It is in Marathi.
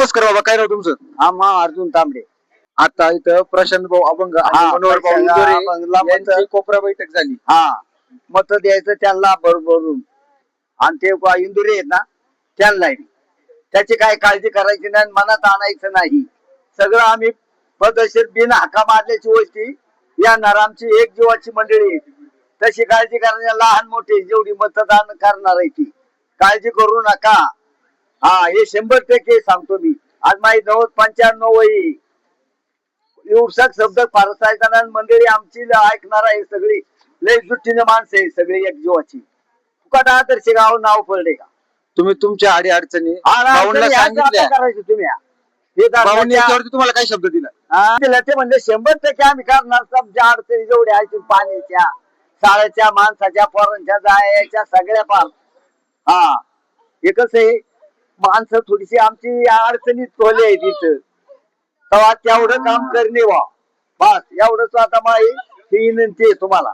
नमस्कार बाबा, काय नाव तुमचं? आम्हा अर्जुन तांबडे. आता इथं प्रशांत भाऊ अभंग आणि हा, मनोहर भाऊ प्रशांत इंदोरे अभंगला यांची कोपरा बैठक झाली. हा, मत द्यायचं त्यांना बरोबरून आणि ते इंदुरी आहेत ना त्यांना त्याची काय काळजी करायची नाही, मनात आणायचं नाही. सगळं आम्ही पदशीर बिन हाका मारल्याची गोष्टी या नरामची एक जीवाची मंडळी आहे. तशी काळजी करण्या लहान मोठे जेवढी मतदान करणार आहे ती काळजी करू नका. हा, हे 100% सांगतो मी. आज माझी 95 वय एवढसाच शब्द फारसायचा मंडळी आमची ऐकणार आहे. सगळी लय जुट्टीने माणसं आहे, सगळी एक जीवाची. फुकट आदर्श गाव नाव पडले का तुम्ही तुमच्या आडी अडचणी भाऊंना करायचं सांगितल्या, तुम्ही भाऊंनी याच्यावरती तुम्हाला काय शब्द दिला? दिला ते म्हणजे 100% आम्ही करणार. ज्या अडचणी जेवढ्या आहेत पाण्याच्या, शाळेच्या, माणसाच्या, पोरांच्या, जायच्या सगळ्या पार. हा, हे कसं आहे माणसं थोडीशी आमची अडचणीत खोली आहे तिथं, तेव्हा तेवढं काम करणे वा बस एवढंच. आता माझी विनंती आहे तुम्हाला.